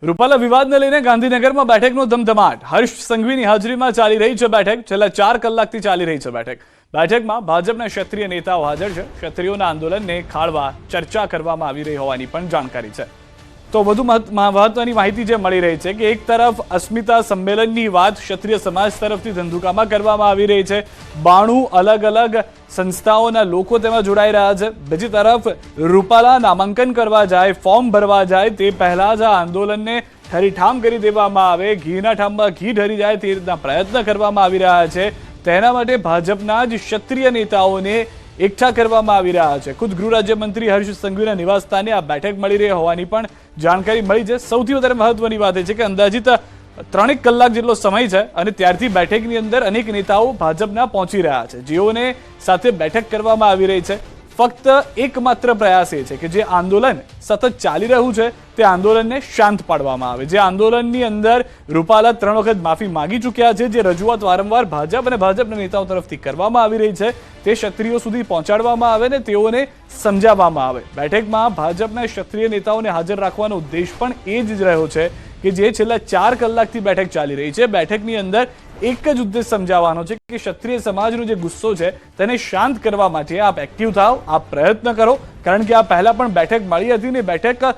રૂપાલા વિવાદને લઈને ગાંધીનગરમાં બેઠકનો ધમધમાટ। હર્ષ સંઘવીની હાજરીમાં ચાલી રહી છે બેઠક। છેલ્લા 4 કલાકથી ચાલી રહી છે બેઠક। બેઠકમાં ભાજપના ક્ષત્રિય નેતાઓ હાજર છે। ક્ષત્રિયોના આંદોલનને ખાળવા ચર્ચા કરવામાં આવી રહી હોવાની પણ જાણકારી છે। તો વધુ મહત્વની માહિતી જે મળી રહી છે કે એક તરફ અસ્મિતા સંમેલનની વાત ક્ષત્રિય સમાજ તરફથી ધંધુકામાં કરવામાં આવી રહી છે। 92 અલગ અલગ સંસ્થાઓના લોકો તેમાં જોડાઈ રહ્યા છે। બીજી તરફ રૂપાલા નામાંકન કરવા જાય, ફોર્મ ભરવા જાય તે પહેલા જ આ આંદોલનને ઠરીઠામ કરી દેવામાં આવે, ઘીના ઠામમાં ઘી ઠરી જાય તે રીતના પ્રયત્ન કરવામાં આવી રહ્યા છે। તેના માટે ભાજપના જ ક્ષત્રિય નેતાઓને એકઠા કરવામાં આવી રહ્યા છે। ખુદ ગૃહ રાજ્યમંત્રી હર્ષ સંઘવીના નિવાસસ્થાને આ બેઠક મળી રહી હોવાની પણ જાણકારી મળી છે। સૌથી વધારે મહત્વની વાત એ છે કે અંદાજિત 3 કલાક જેટલો સમય છે અને ત્યારથી બેઠકની અંદર અનેક નેતાઓ ભાજપના પહોંચી રહ્યા છે, જેઓને સાથે બેઠક કરવામાં આવી રહી છે। ફક્ત એકમાત્ર પ્રયાસ એ છે કે જે આંદોલન સતત ચાલી રહ્યું છે તે આંદોલનને શાંત પાડવામાં આવે। જે આંદોલનની અંદર રૂપાલા 3 વખત માફી માંગી ચૂક્યા છે, જે રજૂઆત વારંવાર ભાજપ અને ભાજપના નેતાઓ તરફથી કરવામાં આવી રહી છે તે ક્ષત્રિયો સુધી પહોંચાડવામાં આવે ને તેઓને સમજાવવામાં આવે। બેઠકમાં ભાજપના ક્ષત્રિય નેતાઓને હાજર રાખવાનો ઉદ્દેશ પણ એ જ રહ્યો છે કે જે છેલ્લા 4 કલાકથી બેઠક ચાલી રહી છે। બેઠકની અંદર એક જ ઉદ્દેશ સમજાવવાનો છે કે ક્ષત્રિય સમાજનો જે ગુસ્સો છે તેને શાંત કરવા માટે આપ એક્ટિવ થાઓ, આપ પ્રયત્ન કરો। કારણ કે આ પહેલા પણ બેઠક મળી હતી ને બેઠક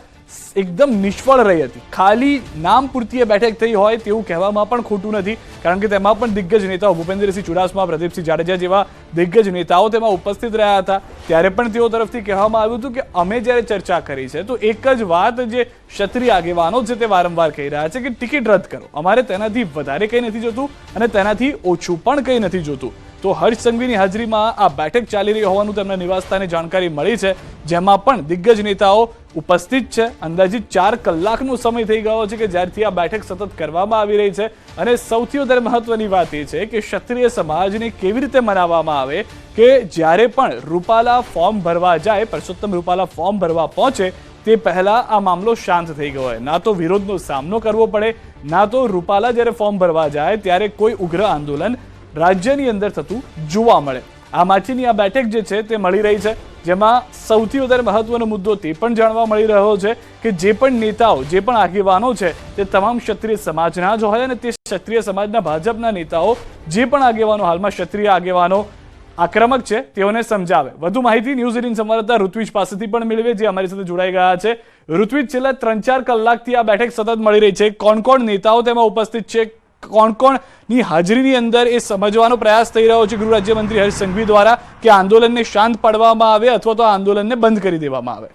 એકદમ નિષ્ફળ રહી હતી। ખાલી નામ પૂરતી બેઠક થઈ હોય તેવું કહેવામાં પણ ખોટું નથી, કારણ કે તેમાં પણ દિગ્ગજ નેતાઓ ભૂપેન્દ્રસિંહ ચુડાસમા, પ્રદીપસિંહ જાડેજા જેવા દિગ્ગજ નેતાઓ તેમાં ઉપસ્થિત રહ્યા હતા। ત્યારે પણ તેઓ તરફથી કહેવામાં આવ્યું હતું કે અમે જ્યારે ચર્ચા કરી છે તો એક જ વાત જે ક્ષત્રિય આગેવાનો છે તે વારંવાર કહી રહ્યા છે કે ટિકિટ રદ કરો, અમારે તેનાથી વધારે કંઈ નથી જોતું અને તેનાથી ઓછું પણ કંઈ નથી જોતું। તો હર્ષ સંઘવીની હાજરીમાં આ બેઠક ચાલી રહી હોવાનું તેમના નિવાસસ્થાને જાણકારી મળી છે, જેમાં પણ દિગ્ગજ નેતાઓ ઉપસ્થિત છે। અંદાજિત 4 કલાકનો સમય થઈ ગયો છે કે જ્યારથી આ બેઠક સતત કરવામાં આવી રહી છે અને સૌથી વધારે મહત્વની વાત એ છે કે ક્ષત્રિય સમાજને કેવી રીતે મનાવવામાં આવે કે જ્યારે પણ રૂપાલા ફોર્મ ભરવા જાય, પરસોત્તમ રૂપાલા ફોર્મ ભરવા પહોંચે તે પહેલા આ મામલો શાંત થઈ ગયો હોય, ના તો વિરોધનો સામનો કરવો પડે, ના તો રૂપાલા જ્યારે ફોર્મ ભરવા જાય ત્યારે કોઈ ઉગ્ર આંદોલન રાજ્યની અંદર થતું જોવા મળે। આ માટેની આ બેઠક જે છે તે મળી રહી છે, જેમાં સૌથી વધારે મહત્વનો મુદ્દો તે પણ જાણવા મળી રહ્યો છે કે જે પણ નેતાઓ, જે પણ આગેવાનો છે તે તમામ ક્ષત્રિય સમાજના જ હોય અને તે ક્ષત્રિય સમાજના ભાજપના નેતાઓ, જે પણ આગેવાનો હાલમાં ક્ષત્રિય આગેવાનો આક્રમક છે તેઓને સમજાવે। વધુ માહિતી ન્યૂઝ 18 સંવાદદાતા ઋત્વિજ પાસેથી પણ મેળવે, જે અમારી સાથે જોડાઈ ગયા છે। ઋત્વિજ, છેલ્લા 3-4 કલાકથી આ બેઠક સતત મળી રહી છે, કોણ કોણ નેતાઓ તેમાં ઉપસ્થિત છે, કોણ કોણની હાજરીની અંદર એ સમજવાનો પ્રયાસ થઈ રહ્યો છે ગૃહ રાજ્યમંત્રી હર્ષ સંઘવી દ્વારા કે આંદોલનને શાંત પાડવામાં આવે અથવા તો આંદોલનને બંધ કરી દેવામાં આવે?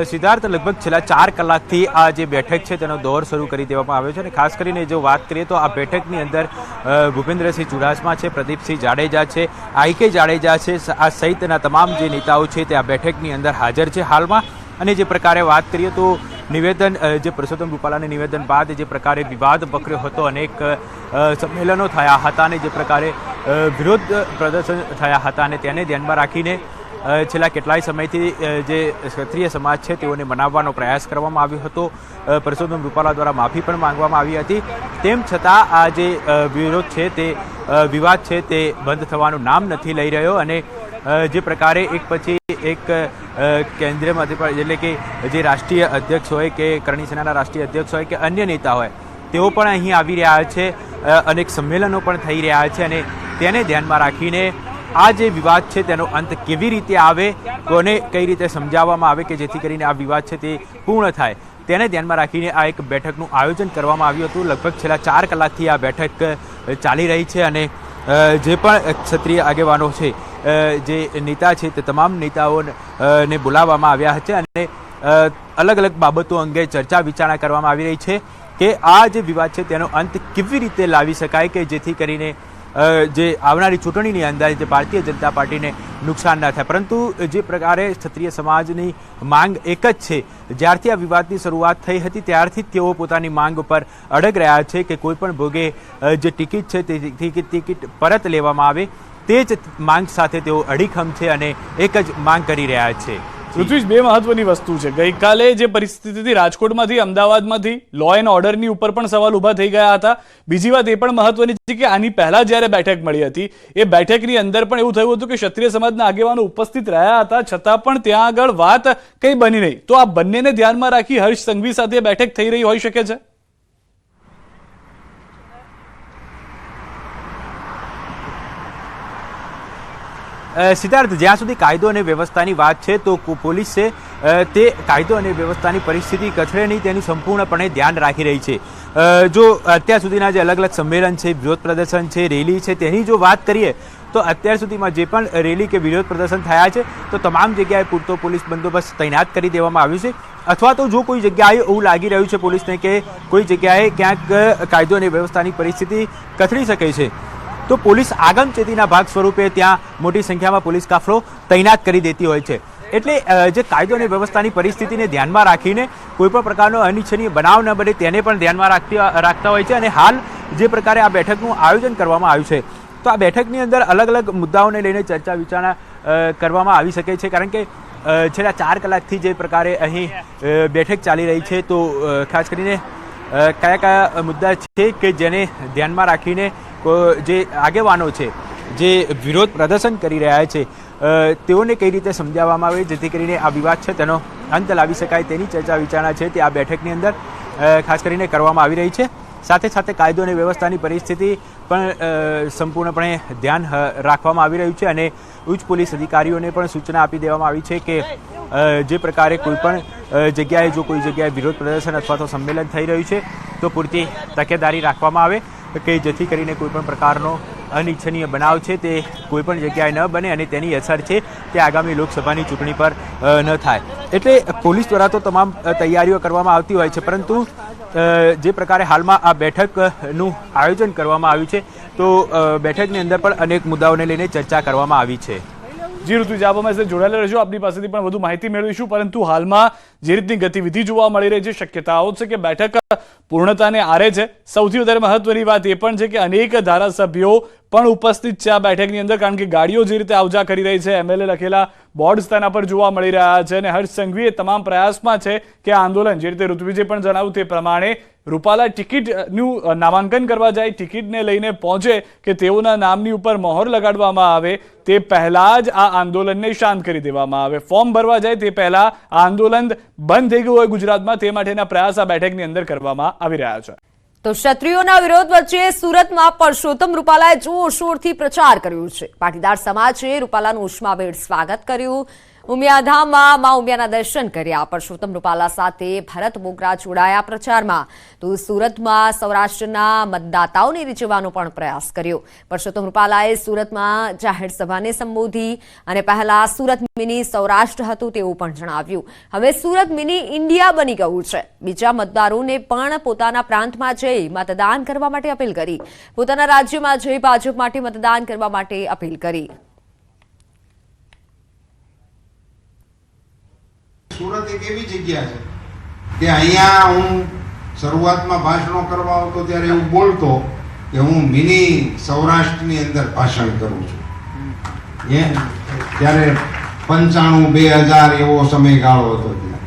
સિદ્ધાર્થ, લગભગ છેલ્લા 4 કલાકથી આ જે બેઠક છે તેનો દોર શરૂ કરી દેવામાં આવ્યો છે અને ખાસ કરીને જો વાત કરીએ તો આ બેઠકની અંદર ભૂપેન્દ્રસિંહ ચુડાસમા છે, પ્રદીપસિંહ જાડેજા છે, આઈકે જાડેજા છે, આ સહિતના તમામ જે નેતાઓ છે તે આ બેઠકની અંદર હાજર છે હાલમાં। અને જે પ્રકારે વાત કરીએ તો નિવેદન જે પરસોત્તમ રૂપાલાના નિવેદન બાદ જે પ્રકારે વિવાદ વકર્યો હતો, અનેક સંમેલનો થયા હતા અને જે પ્રકારે વિરોધ પ્રદર્શન થયા હતા અને તેને ધ્યાનમાં રાખીને છેલ્લા કેટલાય સમયથી જે ક્ષત્રિય સમાજ છે તેઓને મનાવવાનો પ્રયાસ કરવામાં આવ્યો હતો। પરસોત્તમ રૂપાલા દ્વારા માફી પણ માંગવામાં આવી હતી, તેમ છતાં આ જે વિરોધ છે તે વિવાદ છે તે બંધ થવાનું નામ નથી લઈ રહ્યો અને જે પ્રકારે એક પછી એક કેન્દ્રીય મંત્રી એટલે કે જે રાષ્ટ્રીય અધ્યક્ષ હોય કે કરણી સેનાના રાષ્ટ્રીય અધ્યક્ષ હોય કે અન્ય નેતા હોય તેઓ પણ અહીં આવી રહ્યા છે, અનેક સંમેલનો પણ થઈ રહ્યા છે અને તેને ધ્યાનમાં રાખીને આ જે વિવાદ છે તેનો અંત કેવી રીતે આવે, કોને કઈ રીતે સમજાવવામાં આવે કે જેથી કરીને આ વિવાદ છે તે પૂર્ણ થાય, તેને ધ્યાનમાં રાખીને આ એક બેઠકનું આયોજન કરવામાં આવ્યું હતું। લગભગ છેલ્લા 4 કલાકથી આ બેઠક ચાલી રહી છે અને જે પણ ક્ષત્રિય આગેવાનો છે, જે નેતા છે તે તમામ નેતાઓને બોલાવવામાં આવ્યા છે અને અલગ અલગ બાબતો અંગે ચર્ચા વિચારણા કરવામાં આવી રહી છે કે આ જે વિવાદ છે તેનો અંત કેવી રીતે લાવી શકાય કે જેથી કરીને જે આવનારી ચૂંટણીની અંદર જે ભારતીય જનતા પાર્ટીને નુકસાન ન થાય। પરંતુ જે પ્રકારે ક્ષત્રિય સમાજની માંગ એક જ છે, જ્યારથી આ વિવાદની શરૂઆત થઈ હતી ત્યારથી તેઓ પોતાની માંગ ઉપર અડગ રહ્યા છે કે કોઈ પણ ભોગે જે ટિકિટ છે તે ટિકિટ પરત લેવામાં આવે, તે જ માંગ સાથે તેઓ અડીખમ છે અને એક જ માંગ કરી રહ્યા છે પૃથ્વીજ, બે મહત્વની વસ્તુ છે. ગઈકાલે જે પરિસ્થિતિ રાજકોટમાંથી અમદાવાદમાંથી લો એન્ડ ઓર્ડરની ઉપર પણ સવાલ ઊભા થઈ ગયા હતા. બીજી વાત એ પણ મહત્વની છે કે આની પહેલા જ્યારે બેઠક મળી હતી એ બેઠકની અંદર પણ એવું થયું હતું કે ક્ષત્રિય સમાજના આગેવાનો ઉપસ્થિત રહ્યા હતા, છતાં પણ ત્યાં આગળ વાત કંઈ બની નહીં. તો આ બંનેને ધ્યાનમાં રાખી હર્ષ સંઘવી સાથે બેઠક થઈ રહી હોઈ શકે છે. સિદ્ધાર્થ, જ્યાં સુધી કાયદો અને વ્યવસ્થાની વાત છે તો પોલીસ છે તે કાયદો અને વ્યવસ્થાની પરિસ્થિતિ કથળે નહીં તેનું સંપૂર્ણપણે ધ્યાન રાખી રહી છે. જો અત્યાર સુધીના જે અલગ અલગ સંમેલન છે, વિરોધ પ્રદર્શન છે, રેલી છે, તેની જો વાત કરીએ તો અત્યાર સુધીમાં જે પણ રેલી કે વિરોધ પ્રદર્શન થયા છે તો તમામ જગ્યાએ પૂરતો પોલીસ બંદોબસ્ત તૈનાત કરી દેવામાં આવ્યો છે. અથવા તો જો કોઈ જગ્યાએ એવું લાગી રહ્યું છે પોલીસને કે કોઈ જગ્યાએ ક્યાંક કાયદો અને વ્યવસ્થાની પરિસ્થિતિ કથળી શકે છે તો પોલીસ આગમચેતીના ભાગ સ્વરૂપે ત્યાં મોટી સંખ્યામાં પોલીસ કાફલો તૈનાત કરી દેતી હોય છે. એટલે જે કાયદો અને વ્યવસ્થાની પરિસ્થિતિને ધ્યાનમાં રાખીને કોઈપણ પ્રકારનો અનિચ્છનીય બનાવ ન બને તેને પણ ધ્યાનમાં રાખતા હોય છે. અને હાલ જે પ્રકારે આ બેઠકનું આયોજન કરવામાં આવ્યું છે તો આ બેઠકની અંદર અલગ અલગ મુદ્દાઓને લઈને ચર્ચા વિચારણા કરવામાં આવી શકે છે. કારણ કે છેલ્લા 4 કલાકથી જે પ્રકારે અહીં બેઠક ચાલી રહી છે તો ખાસ કરીને કયા કયા મુદ્દા છે કે જેને ધ્યાનમાં રાખીને જે આગેવાનો છે જે વિરોધ પ્રદર્શન કરી રહ્યા છે તેઓને કઈ રીતે સમજાવવામાં આવે જેથી કરીને આ વિવાદ છે તેનો અંત લાવી શકાય તેની ચર્ચા વિચારણા છે તે આ બેઠકની અંદર ખાસ કરીને કરવામાં આવી રહી છે. સાથે સાથે કાયદો અને વ્યવસ્થાની પરિસ્થિતિ પણ સંપૂર્ણપણે ધ્યાન રાખવામાં આવી રહ્યું છે અને ઉચ્ચ પોલીસ અધિકારીઓને પણ સૂચના આપી દેવામાં આવી છે કે જે પ્રકારે કોઈપણ જગ્યાએ જો કોઈ જગ્યાએ વિરોધ પ્રદર્શન અથવા તો સંમેલન થઈ રહ્યું છે તો પૂરતી તકેદારી રાખવામાં આવે કે જેથી કરીને કોઈપણ પ્રકારનો અનિચ્છનીય બનાવ છે તે કોઈપણ જગ્યાએ ન બને અને તેની અસર છે તે આગામી લોકસભાની ચૂંટણી પર ન થાય. એટલે પોલીસ દ્વારા તો તમામ તૈયારીઓ કરવામાં આવતી હોય છે, પરંતુ જે પ્રકારે હાલમાં આ બેઠકનું આયોજન કરવામાં આવ્યું છે તો બેઠકની અંદર પણ અનેક મુદ્દાઓને લઈને ચર્ચા કરવામાં આવી છે. જી ઋતુજ, આપ અમારી સાથે જોડાયેલા રહેજો, આપની પાસેથી પણ વધુ માહિતી મેળવીશું. પરંતુ હાલમાં જે રીતની ગતિવિધિ જોવા મળી રહી છે, શક્યતાઓ છે કે બેઠક પૂર્ણતાને આરે છે. સૌથી વધારે મહત્વની વાત એ પણ છે કે અનેક ધારાસભ્યો પણ ઉપસ્થિત છે આ બેઠકની અંદર, કારણ કે ગાડીઓ જે રીતે આવજા કરી રહી છે, MLA લખેલા બોર્ડ્સ તેના પર જોવા મળી રહ્યા છે. અને હર્ષ સંઘવી એ તમામ પ્રયાસમાં છે કે આ આંદોલન જે રીતે ઋત્વિજે પણ જણાવ્યું તે પ્રમાણે રૂપાલા ટિકિટનું નામાંકન કરવા જાય, ટિકિટને લઈને પહોંચે કે તેઓના નામની ઉપર મહોર લગાડવામાં આવે તે પહેલા જ આ આંદોલનને શાંત કરી દેવામાં આવે. ફોર્મ ભરવા જાય તે પહેલા આ આંદોલન બંધ થઈ ગયું હોય ગુજરાતમાં તે માટેના પ્રયાસ આ બેઠકની અંદર કરવામાં આવી રહ્યા છે. તો ક્ષત્રિયોના વિરોધ વચ્ચે સુરતમાં પરસોત્તમ રૂપાલાએ જોરશોરથી પ્રચાર કર્યો છે. પાટીદાર સમાજે રૂપાલાનું ઉષ્માભેર સ્વાગત કર્યું. ઉમિયાધામમાં મા ઉમિયાના દર્શન કર્યા. પરસોત્તમ રૂપાલા સાથે ભરત મોગરા જોડાયા પ્રચારમાં. તો સુરતમાં સૌરાષ્ટ્રના મતદાતાઓને રીઝવવાનો પણ પ્રયાસ કર્યો. પરસોત્તમ રૂપાલાએ સુરતમાં જાહેર સભાને સંબોધી અને પહેલા સુરત મિની સૌરાષ્ટ્ર હતું તેવું પણ જણાવ્યું. હવે સુરત મિની ઇન્ડિયા બની ગયું છે. બીજા મતદારોને પણ પોતાના પ્રાંતમાં જઈ મતદાન કરવા માટે અપીલ કરી. પોતાના રાજ્યમાં જઈ ભાજપ માટે મતદાન કરવા માટે અપીલ કરી. સુરત એક એવી જગ્યા છે કે અહીંયા હું શરૂઆતમાં ભાષણો કરવા આવતો ત્યારે એવું બોલતો કે હું મિની સૌરાષ્ટ્રની અંદર ભાષણ કરું છું. ત્યારે 95-2000 એવો સમયગાળો હતો ત્યાં.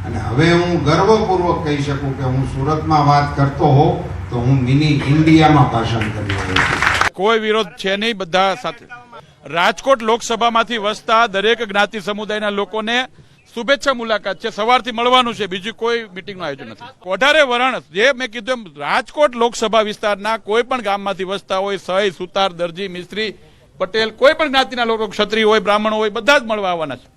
અને હવે હું ગર્વપૂર્વક કહી શકું કે હું સુરતમાં વાત કરતો હોઉં તો હું મિની ઇન્ડિયામાં ભાષણ કરી રહ્યો છું. કોઈ વિરોધ છે નહીં, બધા સાથે. રાજકોટ લોકસભામાંથી વસતા દરેક જ્ઞાતિ સમુદાયના લોકોને શુભેચ્છા મુલાકાત છે. સવારથી મળવાનું છે, બીજું કોઈ મિટિંગનું આયોજન નથી. કોઠારે વરણ જે મેં કીધું એમ રાજકોટ લોકસભા વિસ્તારના કોઈ પણ ગામમાંથી વસતા હોય, સહી, સુતાર, દરજી, મિસ્ત્રી, પટેલ, કોઈ પણ જ્ઞાતિના લોકો, ક્ષત્રિય હોય, બ્રાહ્મણ હોય, બધા જ મળવા આવવાના છે.